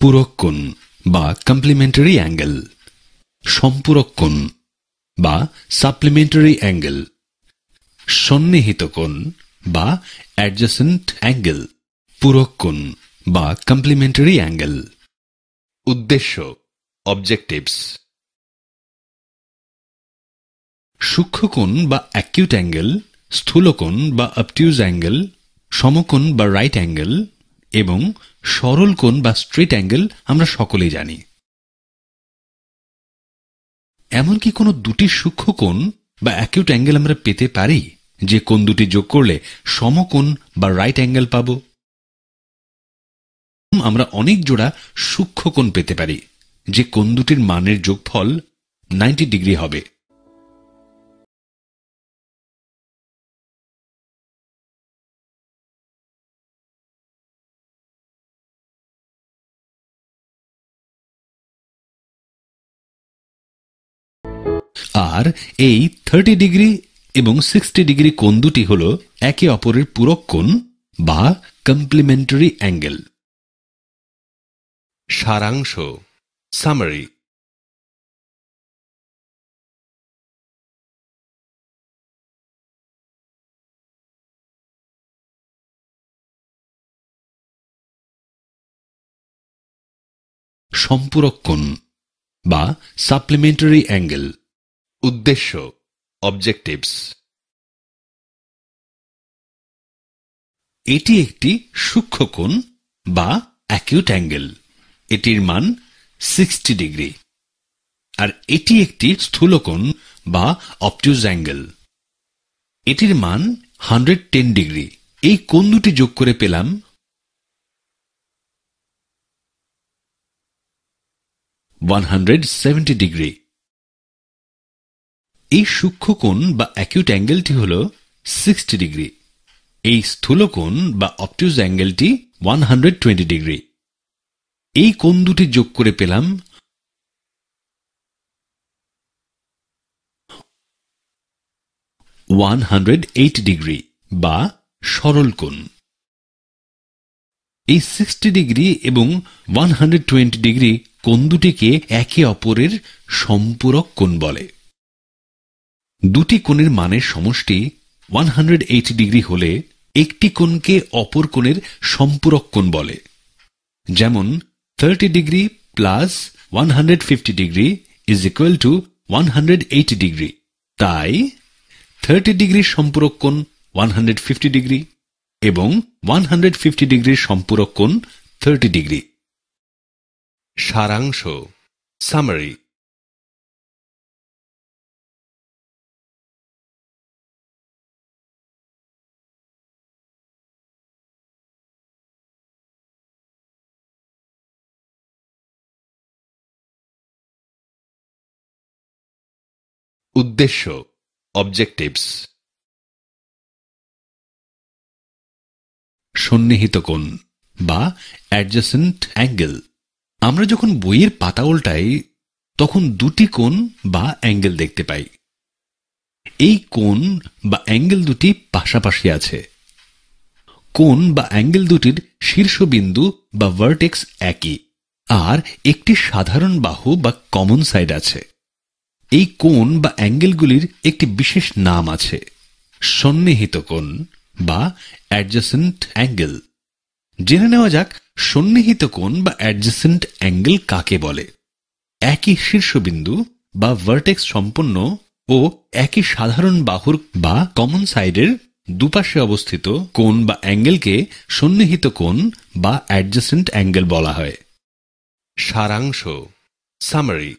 পূরক কোণ বা কমপ্লিমেন্টারি অ্যাঙ্গেল, সম্পূরক কোণ বা সাপ্লিমেন্টারি অ্যাঙ্গেল, সন্নিহিত কোণ বা অ্যাডজেসেন্ট অ্যাঙ্গেল, পূরক কোণ বা কমপ্লিমেন্টারি অ্যাঙ্গেল। উদ্দেশ্য, অবজেক্টিভস। সূক্ষ্মকোণ বা অ্যাকিউট অ্যাঙ্গেল, স্থূলকোণ বা অবটিউজ অ্যাঙ্গেল, সমকোণ বা রাইট অ্যাঙ্গেল এবং সরল কোণ বা স্ট্রেট অ্যাঙ্গেল আমরা সকলেই জানি। এমনকি কোনো দুটি সূক্ষ্মকোণ বা অ্যাকিউট অ্যাঙ্গেল আমরা পেতে পারি, যে কোণ দুটি যোগ করলে সমকোণ বা রাইট অ্যাঙ্গেল পাব। আমরা অনেক জোড়া সূক্ষ্মকোণ পেতে পারি, যে কোণ দুটির মানের যোগফল 90 ডিগ্রি হবে। আর এই 30 ডিগ্রি এবং 60 ডিগ্রি কোণ দুটি হল একে অপরের পূরক কোণ বা কমপ্লিমেন্টারি অ্যাঙ্গেল। সারাংশ, সামারি। সম্পূরক কোণ বা সাপ্লিমেন্টারি অ্যাঙ্গেল। উদ্দেশ্য, অবজেক্টিভস। এটি একটি সূক্ষ্মকোণ বা অ্যাকিউট অ্যাঙ্গেল, এটির মান 60 ডিগ্রি। আর এটি একটি স্থূলকোণ বা অবটিউজ অ্যাঙ্গেল, এটির মান 110 ডিগ্রি। এই কোণ দুটি যোগ করে পেলাম 170 ডিগ্রি। এই সূক্ষ্মকোণ বা অ্যাকিউট অ্যাঙ্গেলটি হল 60 ডিগ্রি। এই স্থূলকোণ বা অবটিউজ অ্যাঙ্গেলটি 120 ডিগ্রি। এই কোণ দুটি যোগ করে পেলাম 108 ডিগ্রি বা সরল কোণ। এই 60 ডিগ্রি এবং 120 ডিগ্রি কোণ দুটিকে একে অপরের সম্পূরক কোণ বলে। দুটি কোণের মানের সমষ্টি 180 ডিগ্রি হলে একটি কোণকে অপর কোণের সম্পূরক কোণ বলে। যেমন 30 degree plus 150 degree is equal to 180 degree. তাই 30 ডিগ্রির সম্পূরক কোণ 150 ডিগ্রি এবং 150 ডিগ্রির সম্পূরক কোণ 30 ডিগ্রি। সারাংশ, সামারি। উদ্দেশ্য, অবজেক্টিভস। সন্নিহিত কোণ বা অ্যাডজেসেন্ট অ্যাঙ্গেল। আমরা যখন বইয়ের পাতা উল্টাই তখন দুটি কোণ বা অ্যাঙ্গেল দেখতে পাই। এই কোণ বা অ্যাঙ্গেল দুটি পাশাপাশি আছে। কোণ বা অ্যাঙ্গেল দুটির শীর্ষবিন্দু বা ভার্টেক্স একই, আর একটি সাধারণ বাহু বা কমন সাইড আছে। এই কোণ বা অ্যাঙ্গেলগুলির একটি বিশেষ নাম আছে, সন্নিহিত কোণ বা অ্যাডজেসেন্ট অ্যাঙ্গেল। জেনে নেওয়া যাক সন্নিহিত কোণ বা অ্যাডজেসেন্ট অ্যাঙ্গেল কাকে বলে। একই শীর্ষবিন্দু বা ভার্টেক্স সম্পন্ন ও একই সাধারণ বাহুর বা কমন সাইডের দুপাশে অবস্থিত কোণ বা অ্যাঙ্গেলকে সন্নিহিত কোণ বা অ্যাডজেসেন্ট অ্যাঙ্গেল বলা হয়। সারাংশ, সামারি।